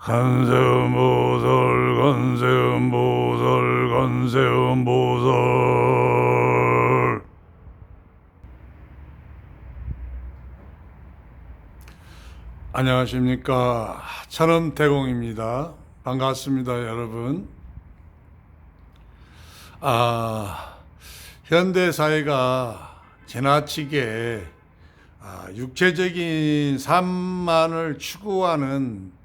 간세음보살 간세음보살 간세음보살. 안녕하십니까, 천엄대공입니다. 반갑습니다, 여러분. 현대 사회가 지나치게 육체적인 삶만을 추구하는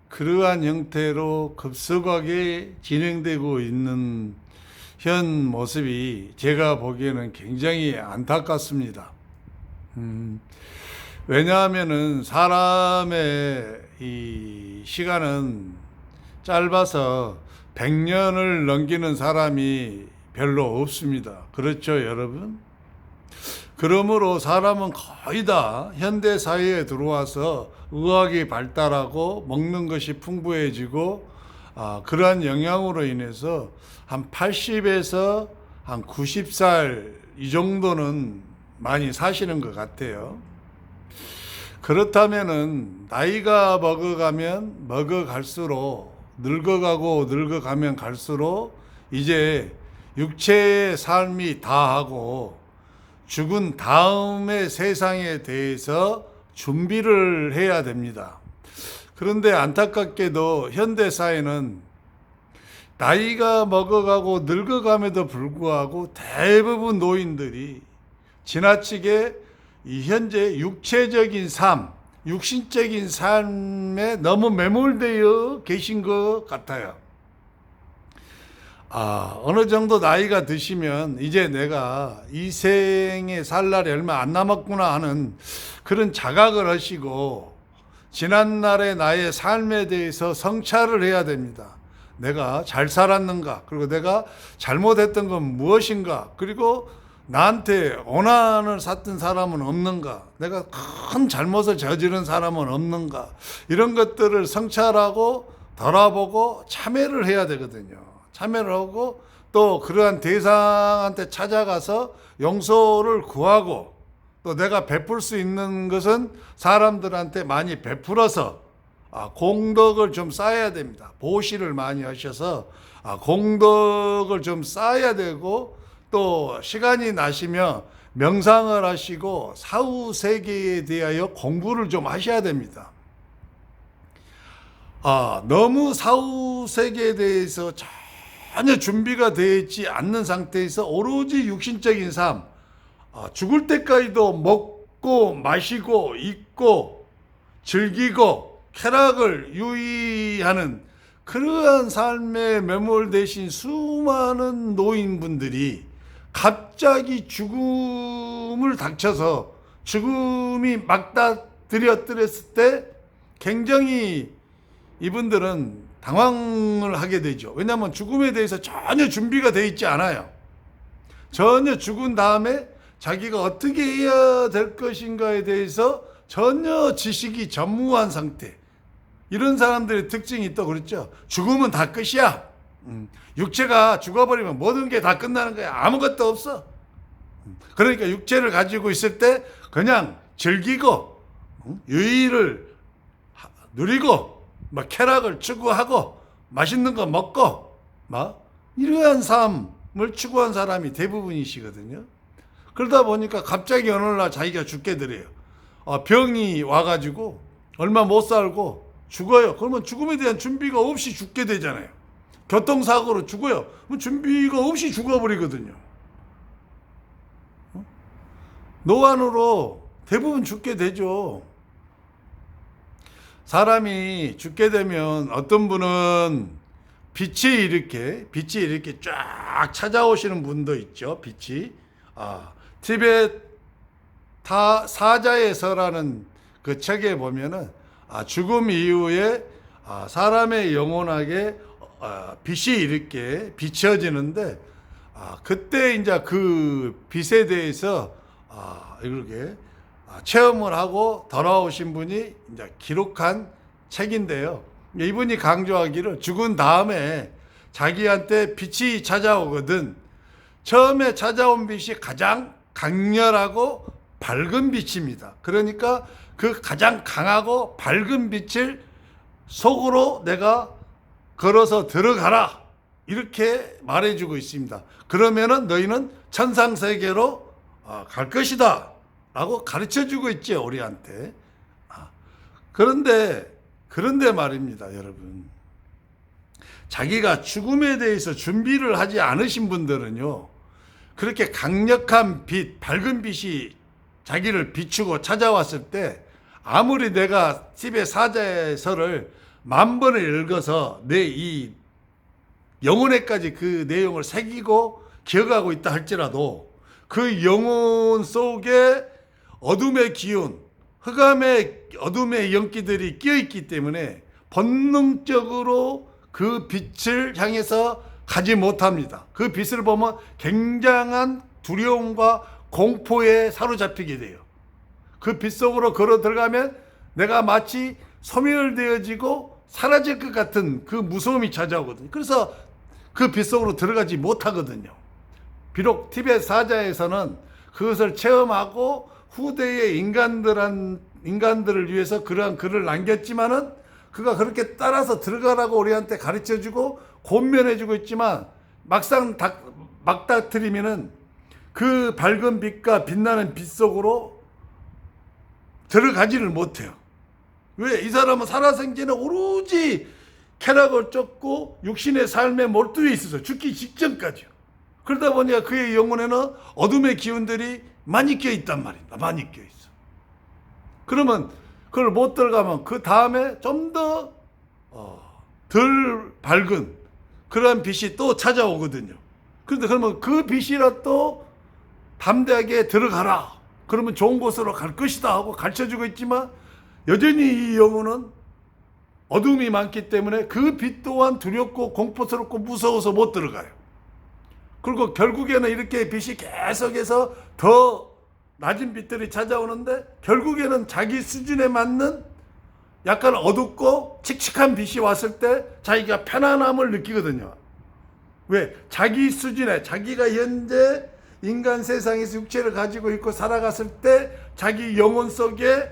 그러한 형태로 급속하게 진행되고 있는 현 모습이 제가 보기에는 굉장히 안타깝습니다. 왜냐하면은 사람의 이 시간은 짧아서 100년을 넘기는 사람이 별로 없습니다. 그렇죠, 여러분? 그러므로 사람은 거의 다 현대 사회에 들어와서 의학이 발달하고 먹는 것이 풍부해지고 그러한 영향으로 인해서 한 80에서 한 90살 이 정도는 많이 사시는 것 같아요. 그렇다면은 나이가 먹어갈수록 늙어가면 갈수록 이제 육체의 삶이 다하고 죽은 다음의 세상에 대해서 준비를 해야 됩니다. 그런데 안타깝게도 현대 사회는 나이가 먹어가고 늙어감에도 불구하고 대부분 노인들이 지나치게 이 현재 육체적인 삶, 육신적인 삶에 너무 매몰되어 계신 것 같아요. 어느 정도 나이가 드시면 이제 내가 이 생에 살 날이 얼마 안 남았구나 하는 그런 자각을 하시고 지난날의 나의 삶에 대해서 성찰을 해야 됩니다. 내가 잘 살았는가? 그리고 내가 잘못했던 건 무엇인가? 그리고 나한테 오난을 샀던 사람은 없는가? 내가 큰 잘못을 저지른 사람은 없는가? 이런 것들을 성찰하고 돌아보고 참회를 해야 되거든요. 참회를 하고 또 그러한 대상한테 찾아가서 용서를 구하고 또 내가 베풀 수 있는 것은 사람들한테 많이 베풀어서 공덕을 좀 쌓아야 됩니다. 보시를 많이 하셔서 공덕을 좀 쌓아야 되고 또 시간이 나시면 명상을 하시고 사후 세계에 대하여 공부를 좀 하셔야 됩니다. 너무 사후 세계에 대해서 전혀 준비가 되어 있지 않는 상태에서 오로지 육신적인 삶, 죽을 때까지도 먹고 마시고 입고 즐기고 쾌락을 유의하는 그러한 삶에 매몰되신 수많은 노인분들이 갑자기 죽음을 닥쳐서 죽음이 맞닥뜨렸을 때 굉장히 이분들은 당황을 하게 되죠. 왜냐하면 죽음에 대해서 전혀 준비가 되어 있지 않아요. 전혀 죽은 다음에 자기가 어떻게 해야 될 것인가에 대해서 전혀 지식이 전무한 상태. 이런 사람들의 특징이 있다고 그랬죠. 죽으면 다 끝이야. 육체가 죽어버리면 모든 게 다 끝나는 거야. 아무것도 없어. 그러니까 육체를 가지고 있을 때 그냥 즐기고 유의를 누리고 쾌락을 추구하고 맛있는 거 먹고 이러한 삶을 추구한 사람이 대부분이시거든요. 그러다 보니까 갑자기 어느 날 자기가 죽게 되래요. 병이 와가지고 얼마 못 살고 죽어요. 그러면 죽음에 대한 준비가 없이 죽게 되잖아요. 교통사고로 죽어요. 그럼 준비가 없이 죽어버리거든요. 노안으로 대부분 죽게 되죠. 사람이 죽게 되면 어떤 분은 빛이 이렇게 쫙 찾아오시는 분도 있죠. 빛이. 티베트 사자에서라는 그 책에 보면은 죽음 이후에 사람의 영혼에게 빛이 이렇게 비춰지는데 그때 이제 그 빛에 대해서 이렇게 체험을 하고 돌아오신 분이 이제 기록한 책인데요. 이분이 강조하기를 죽은 다음에 자기한테 빛이 찾아오거든. 처음에 찾아온 빛이 가장 강렬하고 밝은 빛입니다. 그러니까 그 가장 강하고 밝은 빛을 속으로 내가 걸어서 들어가라 이렇게 말해주고 있습니다. 그러면은 너희는 천상세계로 갈 것이다 라고 가르쳐주고 있죠, 우리한테. 그런데 말입니다, 여러분. 자기가 죽음에 대해서 준비를 하지 않으신 분들은요, 그렇게 강력한 빛, 밝은 빛이 자기를 비추고 찾아왔을 때 아무리 내가 티베 사자서를 10,000번을 읽어서 내 이 영혼에까지 그 내용을 새기고 기억하고 있다 할지라도 그 영혼 속에 어둠의 기운, 흑암의 어둠의 연기들이 끼어있기 때문에 본능적으로 그 빛을 향해서 가지 못합니다. 그 빛을 보면 굉장한 두려움과 공포에 사로잡히게 돼요. 그 빛 속으로 걸어 들어가면 내가 마치 소멸되어지고 사라질 것 같은 그 무서움이 찾아오거든요. 그래서 그 빛 속으로 들어가지 못하거든요. 비록 티베트 사자에서는 그것을 체험하고 후대의 인간들을 위해서 그러한 글을 남겼지만은 그가 그렇게 따라서 들어가라고 우리한테 가르쳐주고 권면해주고 있지만 막상 막다트리면은 그 밝은 빛과 빛나는 빛 속으로 들어가지를 못해요. 왜? 이 사람은 살아생전에 오로지 쾌락을 쫓고 육신의 삶에 몰두해 있어서 죽기 직전까지요. 그러다 보니까 그의 영혼에는 어둠의 기운들이 많이 껴있단 말입니다. 많이 껴있어. 그러면 그걸 못 들어가면 그 다음에 좀 더 덜 밝은 그러한 빛이 또 찾아오거든요. 그런데 그러면 그 빛이라 또 담대하게 들어가라. 그러면 좋은 곳으로 갈 것이다 하고 가르쳐주고 있지만 여전히 이 영혼은 어둠이 많기 때문에 그 빛 또한 두렵고 공포스럽고 무서워서 못 들어가요. 그리고 결국에는 이렇게 빛이 계속해서 더 낮은 빛들이 찾아오는데 결국에는 자기 수준에 맞는 약간 어둡고 칙칙한 빛이 왔을 때 자기가 편안함을 느끼거든요. 왜? 자기 수준에 자기가 현재 인간 세상에서 육체를 가지고 있고 살아갔을 때 자기 영혼 속에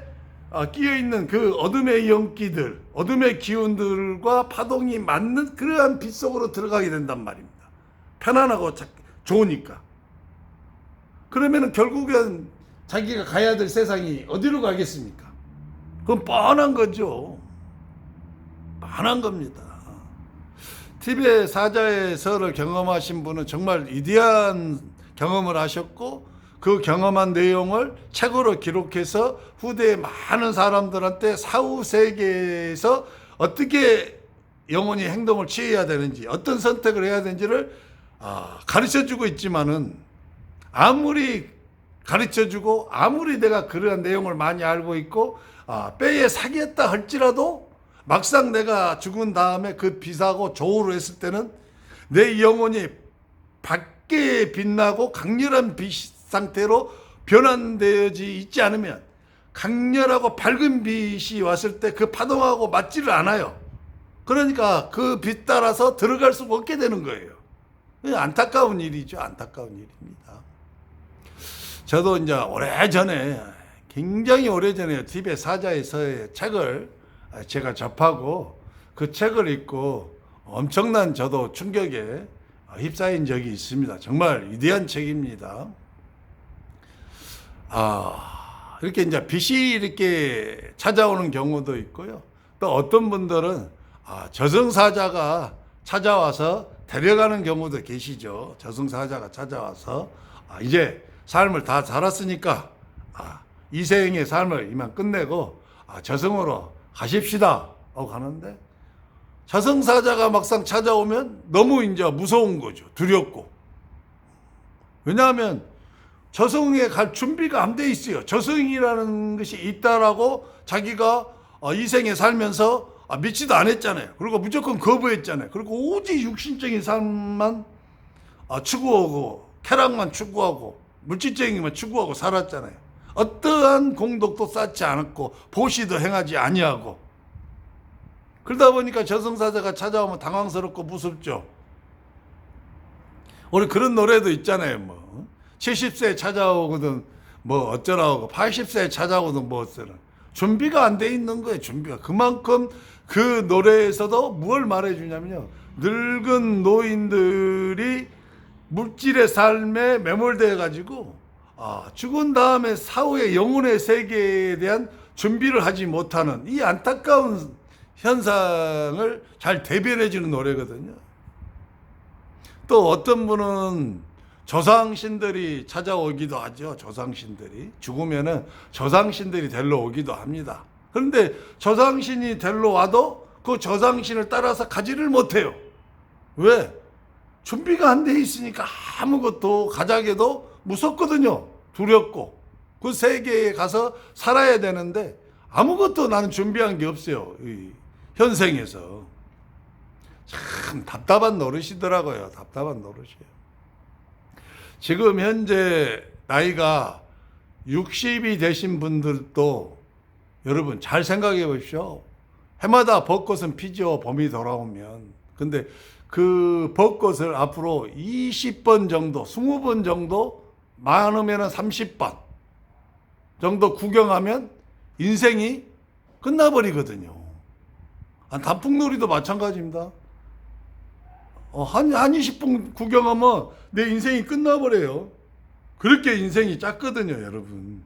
끼어있는 그 어둠의 연기들, 어둠의 기운들과 파동이 맞는 그러한 빛 속으로 들어가게 된단 말입니다. 편안하고 좋으니까. 그러면은 결국엔 자기가 가야 될 세상이 어디로 가겠습니까? 그건 뻔한 거죠. 뻔한 겁니다. 티베트 사자의 서를 경험하신 분은 정말 위대한 경험을 하셨고 그 경험한 내용을 책으로 기록해서 후대의 많은 사람들한테 사후 세계에서 어떻게 영혼이 행동을 취해야 되는지 어떤 선택을 해야 되는지를 가르쳐주고 있지만은 아무리 가르쳐주고 아무리 내가 그러한 내용을 많이 알고 있고 뼈에 사기했다 할지라도 막상 내가 죽은 다음에 그 빛하고 조우를 했을 때는 내 영혼이 밝게 빛나고 강렬한 빛 상태로 변환되어지 있지 않으면 강렬하고 밝은 빛이 왔을 때 그 파동하고 맞지를 않아요. 그러니까 그 빛 따라서 들어갈 수가 없게 되는 거예요. 안타까운 일이죠. 안타까운 일입니다. 저도 이제 오래전에 굉장히 오래전에 티베트 사자에서의 책을 제가 접하고 그 책을 읽고 엄청난 저도 충격에 휩싸인 적이 있습니다. 정말 위대한 책입니다. 이렇게 이제 빛이 이렇게 찾아오는 경우도 있고요. 또 어떤 분들은 저승사자가 찾아와서 데려가는 경우도 계시죠. 저승사자가 찾아와서 이제 삶을 다 살았으니까 이 생의 삶을 이만 끝내고 저승으로 가십시다 하고 가는데 저승사자가 막상 찾아오면 너무 이제 무서운 거죠. 두렵고. 왜냐하면 저승에 갈 준비가 안 돼 있어요. 저승이라는 것이 있다라고 자기가 이 생에 살면서 믿지도 않았잖아요. 그리고 무조건 거부했잖아요. 그리고 오직 육신적인 삶만 추구하고 쾌락만 추구하고 물질적인 것만 추구하고 살았잖아요. 어떠한 공덕도 쌓지 않았고 보시도 행하지 아니하고 그러다 보니까 저승사자가 찾아오면 당황스럽고 무섭죠. 우리 그런 노래도 있잖아요. 뭐 70세에 찾아오거든 뭐 어쩌라고 80세에 찾아오거든 뭐 어쩌라. 준비가 안 돼 있는 거예요. 준비가. 그만큼 그 노래에서도 뭘 말해주냐면요. 늙은 노인들이 물질의 삶에 매몰되어 가지고 죽은 다음에 사후의 영혼의 세계에 대한 준비를 하지 못하는 이 안타까운 현상을 잘 대변해 주는 노래거든요. 또 어떤 분은 조상신들이 찾아오기도 하죠. 조상신들이 죽으면은 조상신들이 데리러 오기도 합니다. 그런데 조상신이 데리러 와도 그 조상신을 따라서 가지를 못해요. 왜? 준비가 안 돼 있으니까 아무것도 가자게도 무섭거든요. 두렵고 그 세계에 가서 살아야 되는데 아무것도 나는 준비한 게 없어요. 이 현생에서. 참 답답한 노릇이더라고요. 답답한 노릇이에요. 지금 현재 나이가 60이 되신 분들도 여러분 잘 생각해 보십시오. 해마다 벚꽃은 피죠. 봄이 돌아오면. 근데 그 벚꽃을 앞으로 20번 정도, 20번 정도, 많으면 30번 정도 구경하면 인생이 끝나버리거든요. 단풍놀이도 마찬가지입니다. 한 20분 구경하면 내 인생이 끝나버려요. 그렇게 인생이 짧거든요, 여러분.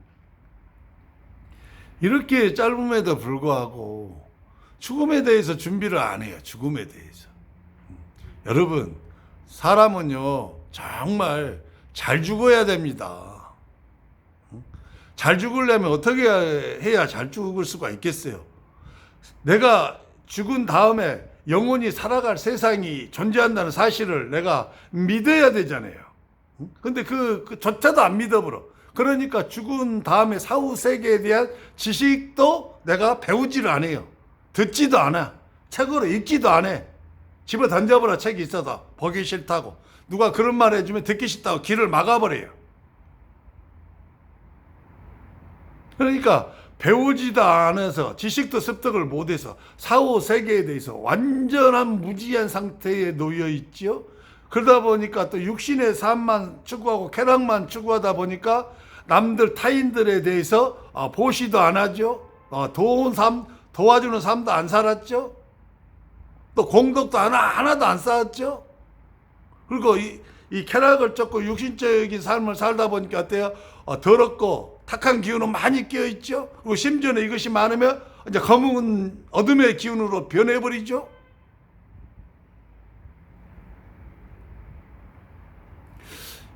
이렇게 짧음에도 불구하고 죽음에 대해서 준비를 안 해요. 죽음에 대해서. 여러분, 사람은요, 정말 잘 죽어야 됩니다. 잘 죽으려면 어떻게 해야 잘 죽을 수가 있겠어요? 내가 죽은 다음에 영혼이 살아갈 세상이 존재한다는 사실을 내가 믿어야 되잖아요. 근데 그조차도 안 믿어버려. 그러니까 죽은 다음에 사후 세계에 대한 지식도 내가 배우지를 않아요. 듣지도 않아. 책으로 읽지도 않아. 집에 던져버려. 책이 있어도 보기 싫다고. 누가 그런 말 해주면 듣기 싫다고 길을 막아버려요. 그러니까 배우지도 않아서 지식도 습득을 못해서 사후 세계에 대해서 완전한 무지한 상태에 놓여 있죠. 그러다 보니까 또 육신의 삶만 추구하고 쾌락만 추구하다 보니까 남들 타인들에 대해서 보시도 안 하죠. 도와주는 삶도 안 살았죠. 또 공덕도 하나도 안 쌓았죠. 그리고 이 쾌락을 쫓고 육신적인 삶을 살다 보니까 어때요? 더럽고 탁한 기운은 많이 끼어있죠. 그리고 심지어는 이것이 많으면 이제 검은 어둠의 기운으로 변해버리죠.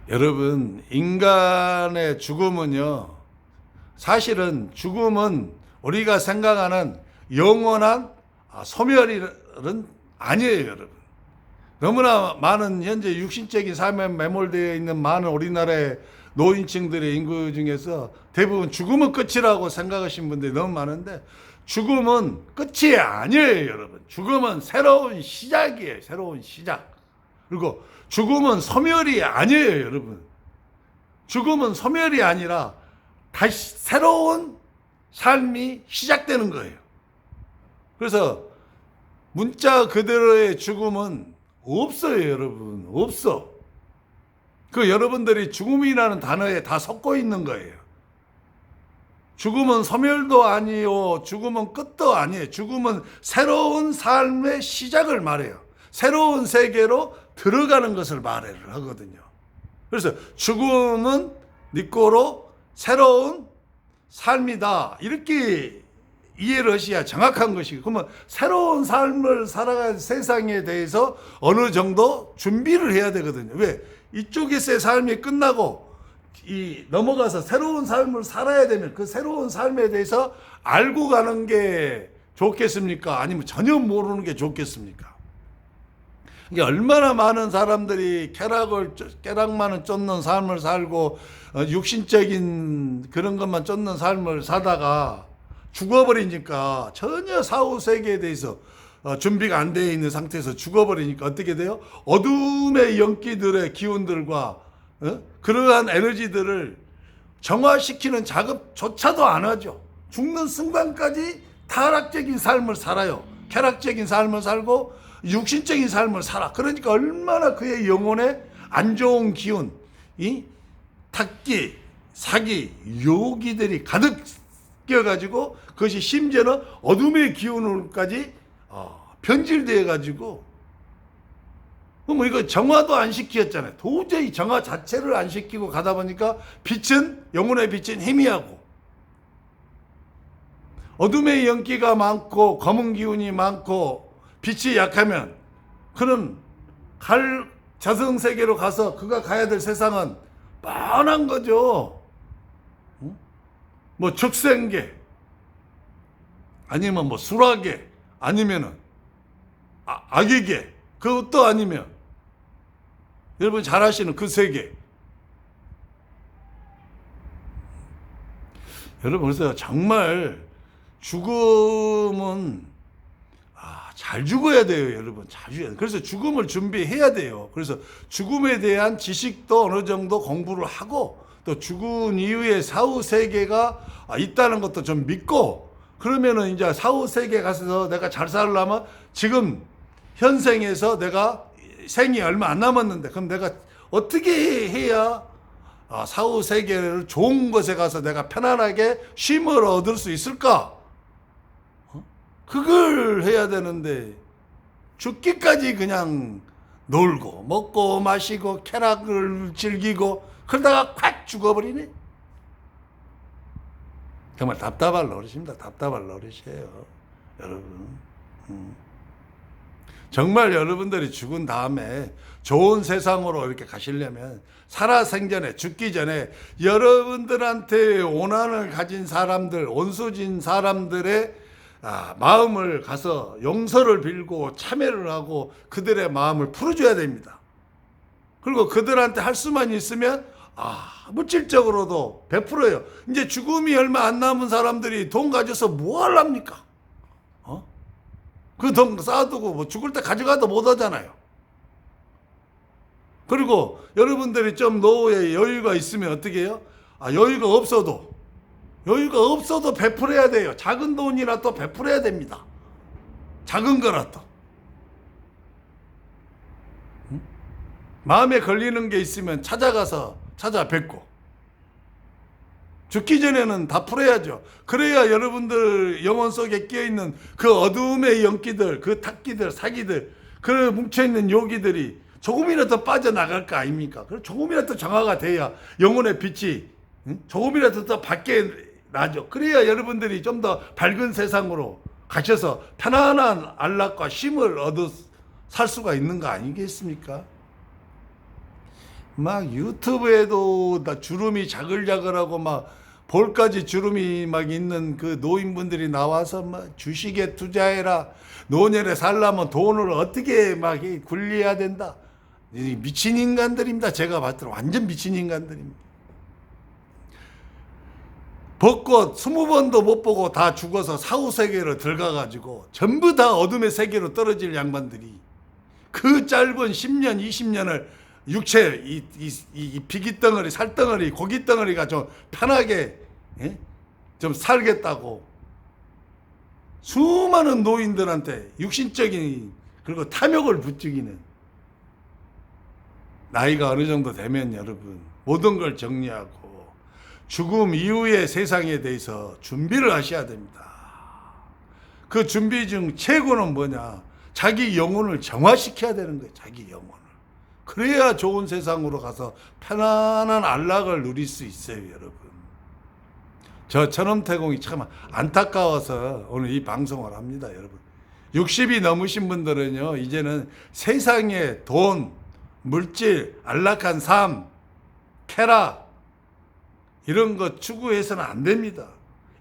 여러분, 인간의 죽음은요, 사실은 죽음은 우리가 생각하는 영원한 소멸은 아니에요, 여러분. 너무나 많은 현재 육신적인 삶에 매몰되어 있는 많은 우리나라의 노인층들의 인구 중에서 대부분 죽음은 끝이라고 생각하시는 분들이 너무 많은데, 죽음은 끝이 아니에요, 여러분. 죽음은 새로운 시작이에요, 새로운 시작. 그리고 죽음은 소멸이 아니에요, 여러분. 죽음은 소멸이 아니라 다시 새로운 삶이 시작되는 거예요. 그래서 문자 그대로의 죽음은 없어요, 여러분. 없어. 그 여러분들이 죽음이라는 단어에 다 섞고 있는 거예요. 죽음은 소멸도 아니요, 죽음은 끝도 아니에요. 죽음은 새로운 삶의 시작을 말해요. 새로운 세계로 들어가는 것을 말을 하거든요. 그래서 죽음은 니꼬로 새로운 삶이다, 이렇게 이해를 하셔야 정확한 것이고, 그러면 새로운 삶을 살아갈 세상에 대해서 어느 정도 준비를 해야 되거든요. 왜? 이쪽에서의 삶이 끝나고 넘어가서 새로운 삶을 살아야 되면 그 새로운 삶에 대해서 알고 가는 게 좋겠습니까? 아니면 전혀 모르는 게 좋겠습니까? 이게 얼마나 많은 사람들이 쾌락만은 쫓는 삶을 살고 육신적인 그런 것만 쫓는 삶을 사다가 죽어버리니까, 전혀 사후 세계에 대해서 준비가 안 되어 있는 상태에서 죽어버리니까 어떻게 돼요? 어둠의 영기들의 기운들과 그러한 에너지들을 정화시키는 작업조차도 안 하죠. 죽는 순간까지 타락적인 삶을 살아요. 쾌락적인 삶을 살고 육신적인 삶을 살아. 그러니까 얼마나 그의 영혼에 안 좋은 기운, 탁기, 사기, 요기들이 가득 바뀌어가지고 그것이 심지어는 어둠의 기운으로까지 변질되어가지고 뭐 이거 정화도 안 시켰잖아요. 도저히 정화 자체를 안 시키고 가다 보니까 빛은 영혼의 빛은 희미하고 어둠의 연기가 많고 검은 기운이 많고 빛이 약하면 그는 저승세계로 가서 그가 가야 될 세상은 뻔한 거죠. 뭐 축생계 아니면 뭐 수라계 아니면은 악의계 그것도 아니면 여러분 잘 아시는 그 세계. 여러분 그래서 정말 죽음은 잘 죽어야 돼요, 여러분. 잘 죽어야 돼요. 그래서 죽음을 준비해야 돼요. 그래서 죽음에 대한 지식도 어느 정도 공부를 하고 또 죽은 이후에 사후 세계가 있다는 것도 좀 믿고 그러면은 이제 사후 세계 가서 내가 잘 살려면 지금 현생에서 내가 생이 얼마 안 남았는데 그럼 내가 어떻게 해야 사후 세계를 좋은 곳에 가서 내가 편안하게 쉼을 얻을 수 있을까? 그걸 해야 되는데 죽기까지 그냥 놀고 먹고 마시고 쾌락을 즐기고 그러다가 콱 죽어버리네. 정말 답답할 노릇입니다. 답답할 노릇이에요, 여러분. 정말 여러분들이 죽은 다음에 좋은 세상으로 이렇게 가시려면 살아생전에 죽기 전에 여러분들한테 원한을 가진 사람들, 온수진 사람들의 마음을 가서 용서를 빌고 참회를 하고 그들의 마음을 풀어줘야 됩니다. 그리고 그들한테 할 수만 있으면 물질적으로도 베풀어요. 이제 죽음이 얼마 안 남은 사람들이 돈 가져서 뭐 하랍니까? 그 돈 쌓아두고 뭐 죽을 때 가져가도 못 하잖아요. 그리고 여러분들이 좀 노후에 여유가 있으면 어떻게 해요? 여유가 없어도 베풀어야 돼요. 작은 돈이라도 베풀어야 됩니다. 작은 거라도. 마음에 걸리는 게 있으면 찾아뵙고 죽기 전에는 다 풀어야죠. 그래야 여러분들 영혼 속에 끼어있는 그 어둠의 연기들, 그 탁기들, 사기들, 그 뭉쳐있는 요기들이 조금이라도 빠져나갈 거 아닙니까? 그럼 조금이라도 정화가 돼야 영혼의 빛이 조금이라도 더 밖에 나죠. 그래야 여러분들이 좀 더 밝은 세상으로 가셔서 편안한 안락과 쉼을 얻어 살 수가 있는 거 아니겠습니까? 막 유튜브에도 나 주름이 자글자글하고 막 볼까지 주름이 막 있는 그 노인분들이 나와서 막 주식에 투자해라. 노년에 살려면 돈을 어떻게 막 굴려야 된다. 미친 인간들입니다. 제가 봤을 때 완전 미친 인간들입니다. 벚꽃 20번도 못 보고 다 죽어서 사후세계로 들어가가지고 전부 다 어둠의 세계로 떨어질 양반들이 그 짧은 10년, 20년을 육체, 이 피기덩어리, 살덩어리, 고기덩어리가 좀 편하게 좀 살겠다고 수많은 노인들한테 육신적인 그리고 탐욕을 부추기는 나이가 어느 정도 되면 여러분 모든 걸 정리하고 죽음 이후의 세상에 대해서 준비를 하셔야 됩니다. 그 준비 중 최고는 뭐냐? 자기 영혼을 정화시켜야 되는 거예요. 자기 영혼을. 그래야 좋은 세상으로 가서 편안한 안락을 누릴 수 있어요, 여러분. 저 천엄태공이 참 안타까워서 오늘 이 방송을 합니다, 여러분. 60이 넘으신 분들은요, 이제는 세상에 돈, 물질, 안락한 삶, 쾌락, 이런 거 추구해서는 안 됩니다.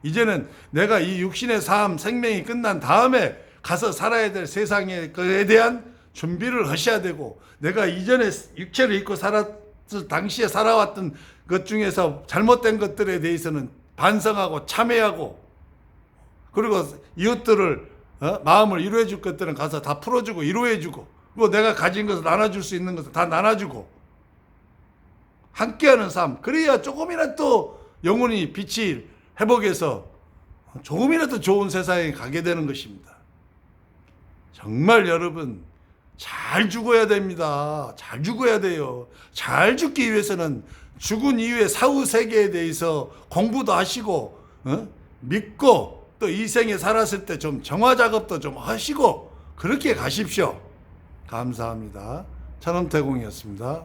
이제는 내가 이 육신의 삶, 생명이 끝난 다음에 가서 살아야 될 세상에 그에 대한 준비를 하셔야 되고 내가 이전에 육체를 입고 살았을 당시에 살아왔던 것 중에서 잘못된 것들에 대해서는 반성하고 참회하고 그리고 이웃들을 마음을 이루어 줄 것들은 가서 다 풀어주고 이루어 주고 그리고 내가 가진 것을 나눠줄 수 있는 것을 다 나눠주고 함께하는 삶. 그래야 조금이라도 영혼이 빛이 회복해서 조금이라도 좋은 세상에 가게 되는 것입니다. 정말 여러분 잘 죽어야 됩니다. 잘 죽어야 돼요. 잘 죽기 위해서는 죽은 이후의 사후 세계에 대해서 공부도 하시고 믿고 또 이 생에 살았을 때 좀 정화 작업도 좀 하시고 그렇게 가십시오. 감사합니다. 천원태공이었습니다.